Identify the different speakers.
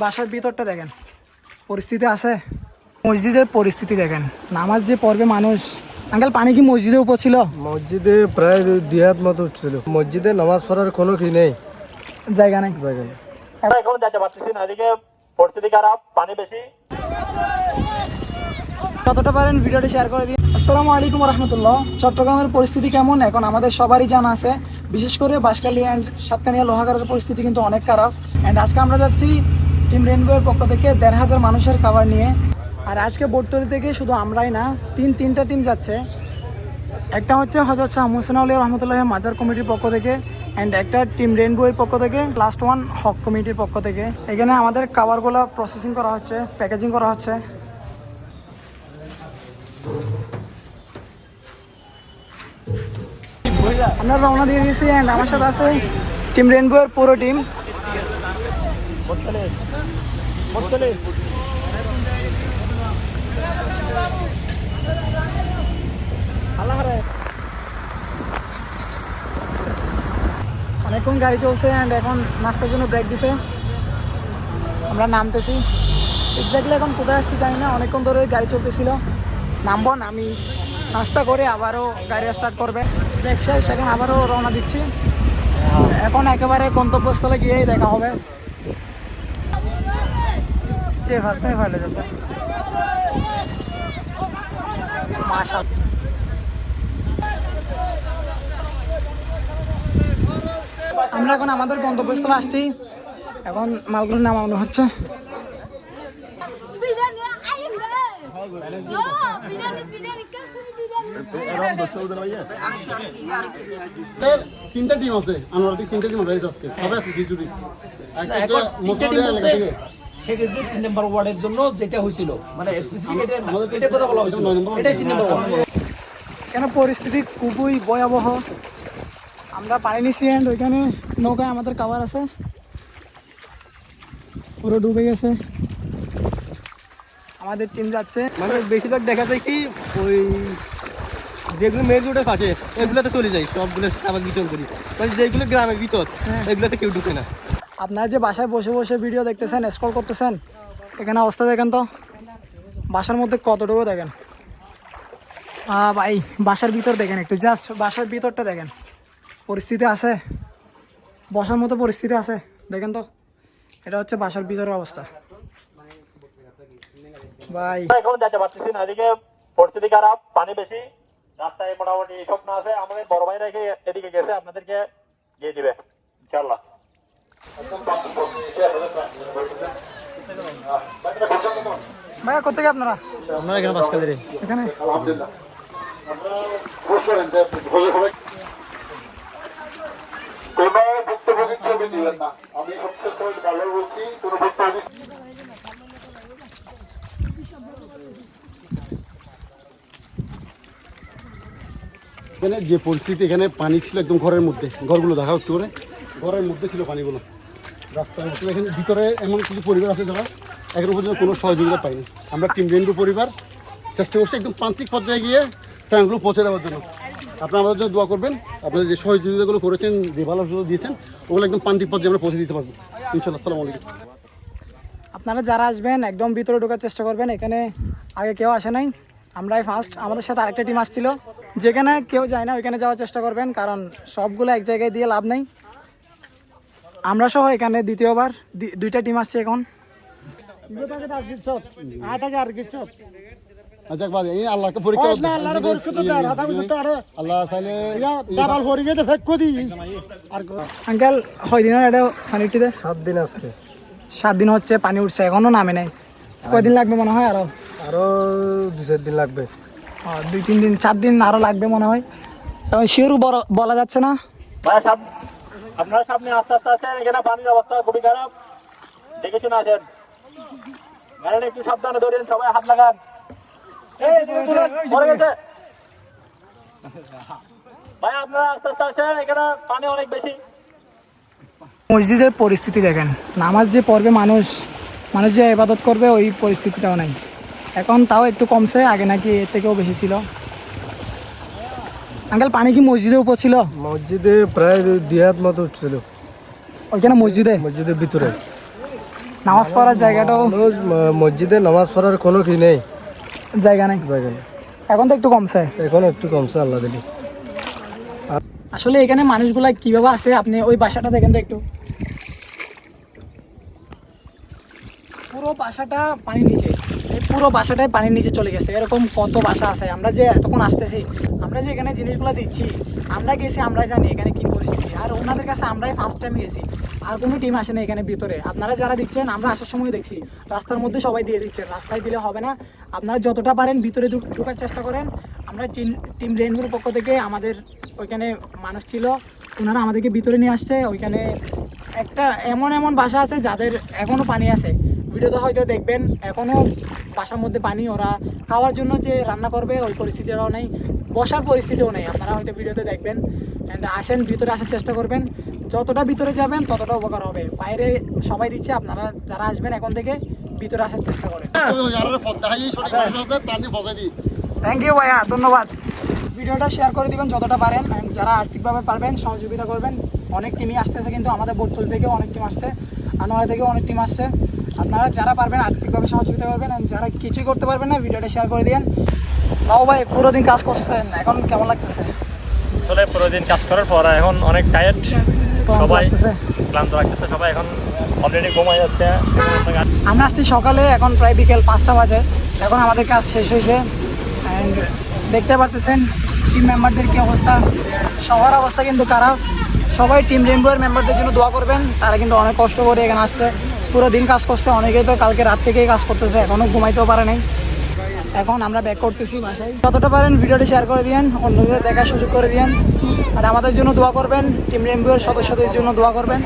Speaker 1: বাসার ভিতরটা দেখেন, পরিস্থিতি আছে। মসজিদের পরিস্থিতি দেখেন, নামাজ যে পড়বে মানুষ। আঙ্কেল, পানি কি মসজিদের উপর ছিল?
Speaker 2: মসজিদে প্রায় 2 হাত মতো উঠছিল। মসজিদে নামাজ পড়ার কোনো কি নেই,
Speaker 1: জায়গা নেই।
Speaker 3: এখন যেতে পারতেছি না, এদিকে পরিস্থিতি খারাপ, পানি বেশি।
Speaker 1: যতটা পারেন ভিডিওটি শেয়ার করে দিন। আসসালামু আলাইকুম রহমতুল্লাহ। চট্টগ্রামের পরিস্থিতি কেমন এখন আমাদের সবারই জানা আছে, বিশেষ করে বাঁশখালী অ্যান্ড সাতকানিয়া লোহাগাড়ার পরিস্থিতি কিন্তু অনেক খারাপ। অ্যান্ড আজকে আমরা যাচ্ছি টিম রেইনবোর পক্ষ থেকে 1,500 মানুষের খাবার নিয়ে। আর আজকে বোটতলি থেকে শুধু আমরাই না, তিনটা টিম যাচ্ছে। একটা হচ্ছে হযরত শাহ মুহসিন আউলিয়া রহমতুল্লাহ মাজার কমিটির পক্ষ থেকে, অ্যান্ড একটা টিম রেইনবোর পক্ষ থেকে, লাস্ট ওয়ান হক কমিটির পক্ষ থেকে। এখানে আমাদের খাবারগুলো প্রসেসিং করা হচ্ছে, প্যাকেজিং করা হচ্ছে। আমরা রওনা দিয়ে দিয়েছি, অ্যান্ড আমার সাথে আছে টিম রেইনবোর পুরো টিম। অনেকক্ষণ গাড়ি চলছে, অ্যান্ড এখন নাস্তার জন্য ব্রেক দিছে। আমরা নামতেছি, এক্স্যাক্টলি এখন কোথায় আসছি জানি না, অনেকক্ষণ ধরে গাড়ি চলতেছিল। নামবো, নামি নাস্তা করে আবারও গাড়ি স্টার্ট করবে। ব্রেক শেষ, এখন আবারও রওনা দিচ্ছি। এখন একেবারে গন্তব্যস্থলে গিয়েই দেখা হবে। ভালো যেতে আমরা এখন আমাদের গন্তব্যস্থলে আসছি। এখন মালগুলো নামানো হচ্ছে।
Speaker 4: তিনটা টিম আছে, আনোয়ারদি তিনটা টিম রয়েছে আজকে, সবাই আছে খিচুড়ি।
Speaker 5: সেক্ষেত্রে 3 নম্বর ওয়ার্ডের জন্য যেটা হয়েছিল, মানে স্পেসিফিক এটা কথা বলা হয়েছিল, এটাই 3 নম্বর ওয়ার্ড।
Speaker 1: কেন পরিস্থিতি খুবই ভয়াবহ। আমরা পানি নিচ্ছি, ওইখানে নৌকায় আমাদের খাবার আছে, পুরো ডুবে গেছে। আমাদের টিম যাচ্ছে,
Speaker 2: মানে বেশিরভাগ দেখা যায় কি ওই যেগুলো মেন রোডের পাশে এগুলোতে চলে যায়, সবগুলো খাবার বিতরণ করি। মানে যেগুলো গ্রামের ভিতর এগুলোতে কেউ ঢুকে না।
Speaker 1: আপনারা যে বাসায় বসে বসে ভিডিও দেখতেছেন, স্ক্রল করতেছেন, এখানে অবস্থা দেখেন তো, বাসার মধ্যে কতটুকু দেখেন। ভাই বাসার ভিতর দেখেন, একটু জাস্ট বাসার ভিতরটা দেখেন, পরিস্থিতি আছে, বসার মতো পরিস্থিতি আছে দেখেন তো। এটা হচ্ছে বাসার ভিতরের অবস্থা ভাই।
Speaker 3: এখন যেতে পারতেছি না, এদিকে পরিস্থিতি খারাপ, পানি বেশি, রাস্তায় মোটামুটি স্বপ্ন আছে। আমাদের বড় ভাইরা এদিকে গেছে, আপনাদেরকে দিয়ে দিবে ইনশাআল্লাহ।
Speaker 1: ভাইয়া কোথেকে আপনারা?
Speaker 2: আমরা এখানে বাঁশখালী।
Speaker 1: এখানে
Speaker 3: কোনো ভুক্তভোগীর ছবি দিবেন না, আমি সবচেয়ে ভালো বলছি, কোনো ভুক্তভোগী।
Speaker 4: এখানে যে পরিস্থিতি, এখানে পানি ছিল একদম ঘরের মধ্যে, ঘরগুলো দেখা হচ্ছে করে ঘরের মধ্যে ছিল পানিগুলো, রাস্তার মধ্যে। এখানে ভিতরে এমন কিছু পরিবার আছে যারা এখনো পর্যন্ত কোনো সহযোগিতা পায়নি। আমরা টিম রেইনবো পরিবার চেষ্টা করছি একদম প্রান্তিক পর্যায়ে গিয়ে ট্রানগুলো পৌঁছে দেওয়ার জন্য। আপনারা আমাদের জন্য দোয়া করবেন। আপনারা যে সহযোগিতাগুলো করেছেন, যে ভালোবাসা দিয়েছেন, ওগুলো একদম প্রান্তিক পর্যায়ে আমরা পৌঁছে দিতে পারবো ইনশাআল্লাহ। আসসালামু আলাইকুম।
Speaker 1: আপনারা যারা আসবেন একদম ভিতরে ঢোকার চেষ্টা করবেন। এখানে আগে কেউ আসে নাই, আমরাই ফার্স্ট। আমাদের সাথে আরেকটা টিম আসছিল, যেখানে কেউ যায় না ওইখানে যাওয়ার চেষ্টা করবেন, কারণ সবগুলো এক জায়গায় দিয়ে লাভ নেই। আমরা সহ এখানে দ্বিতীয়বার 2টা টিম আসছে এখন।
Speaker 4: আল্লাহকে পরীক্ষা আল্লাহ চাইলে
Speaker 1: আঙ্কেল কয়দিনের এটা পানিটি দেয়?
Speaker 2: 7 দিন আজকে।
Speaker 1: 7 দিন হচ্ছে, পানি উঠছে, এখনো নামে নাই। কয়দিন লাগবে মনে হয়? আরো
Speaker 2: 2-4 দিন লাগবে।
Speaker 1: 2-3 দিন, 4 দিন আরো লাগবে মনে হয়। শিওর বলা যাচ্ছে না।
Speaker 3: ভাই আপনারা সামনে আস্তে আস্তে আছেন, এখানে পানির অবস্থা খুবই খারাপ, দেখে শুনে আসেন। গাড়িটা একটু সাবধানে ধরেন, সবাই হাত লাগান। পড়ে গেছে ভাই, আপনারা আস্তে আস্তে আসেন, এখানে পানি অনেক বেশি।
Speaker 1: মসজিদের পরিস্থিতি দেখেন, নামাজ যে পড়বে মানুষ যে ইবাদত করবে, ওই পরিস্থিতিটাও নাই এখন। তাও একটু কমছে, আগে নাকি এর থেকেও বেশি ছিল। আঙ্কেল, পানি কি মসজিদের উপর ছিল?
Speaker 2: মসজিদে প্রায় 2 হাত মতো উঠছিল।
Speaker 1: ওইখানে মসজিদের
Speaker 2: ভিতরে।
Speaker 1: নামাজ পড়ার জায়গাটাও
Speaker 2: মসজিদে নামাজ পড়ার কোনো কি নেই,
Speaker 1: জায়গা নেই।
Speaker 2: জায়গা নেই,
Speaker 1: এখন তো একটু কমছে।
Speaker 2: এখন একটু কমছে আল্লাহ দিলি।
Speaker 1: আসলে এখানে মানুষগুলা কিভাবে আছে আপনি ওই বাসাটা দেখেন তো একটু, পুরো বাসাটা পানির নিচে, এই পুরো বাসাটাই পানির নিচে চলে গেছে। এরকম কত বাসা আছে। আমরা যে এতক্ষণ আসতেছি, আমরা যে এখানে জিনিসগুলো দিচ্ছি, আমরা গেছি, আমরা জানি এখানে কি পরিস্থিতি। আর ওনাদের কাছে আমরাই ফার্স্ট টাইম গেছি, আর কোনো টিম আসে না এখানে ভিতরে। আপনারা যারা দিচ্ছেন, আমরা আসার সময় দেখছি রাস্তার মধ্যে সবাই দিয়ে দিচ্ছেন, রাস্তায় দিলে হবে না। আপনারা যতটা পারেন ভিতরে ঢোকার চেষ্টা করেন। আমরা টিম রেনবোর পক্ষ থেকে, আমাদের ওইখানে মানুষ ছিল, ওনারা আমাদেরকে ভিতরে নিয়ে আসছে। ওইখানে একটা এমন বাসা আছে যাদের এখনও পানি আছে, ভিডিওতে হয়তো দেখবেন এখনও বাসার মধ্যে পানি। ওরা খাওয়ার জন্য যে রান্না করবে ওই পরিস্থিতিটাও নেই, বসার পরিস্থিতিও নেই। আপনারা হয়তো ভিডিওতে দেখবেন। অ্যান্ড আসেন, ভিতরে আসার চেষ্টা করবেন। যতটা ভিতরে যাবেন ততটা উপকার হবে। বাইরে সবাই দিচ্ছে, আপনারা যারা আসবেন এখন থেকে ভিতরে আসার চেষ্টা করেন। থ্যাংক ইউ ভাইয়া, ধন্যবাদ। ভিডিওটা শেয়ার করে দিবেন যতটা পারেন। অ্যান্ড যারা আর্থিকভাবে পারবেন সহযোগিতা করবেন। অনেক টিমই আসতেছে, কিন্তু আমাদের বোটতল থেকেও অনেক টিম আসছে, আনোয়ারা থেকেও অনেক টিম আসছে। আপনারা যারা পারবেন আর্থিকভাবে সহযোগিতা করবেন। অ্যান্ড যারা কিছুই করতে পারবেন না, ভিডিওটা শেয়ার করে দিন। নাও ভাই, পুরো দিন কাজ করছেন, এখন কেমন লাগতেছে?
Speaker 3: আসলে পুরো দিন কাজ করার পর এখন অনেক টায়ার্ড, সবাই
Speaker 1: লাগতেছে?
Speaker 3: ক্লান্ত লাগতেছে, সবাই এখন অলরেডি ঘুমাই যাচ্ছে।
Speaker 1: আমরা আসছি সকালে, এখন প্রায় বিকেল 5টা বাজে। এখন আমাদের কাজ শেষ হয়েছে। অ্যান্ড দেখতে পারতেছেন টিম মেম্বারদের কী অবস্থা। সবার অবস্থা কিন্তু খারাপ। সবাই টিম রেনবোর মেম্বারদের জন্য দোয়া করবেন। তারা কিন্তু অনেক কষ্ট করে এখানে আসছে, পুরো দিন কাজ করছে। অনেকেই তো কালকে রাত থেকেই কাজ করতেছে, এখনও ঘুমাইতেও পারে নাই। এখন আমরা ব্যাক করতেছি বাসায়। যতটা পারেন ভিডিওটি শেয়ার করে দিন, অন্যদের দেখার সুযোগ করে দিন। আর আমাদের জন্য দোয়া করবেন, টিম রেনবোর সদস্যদের জন্য দোয়া করবেন।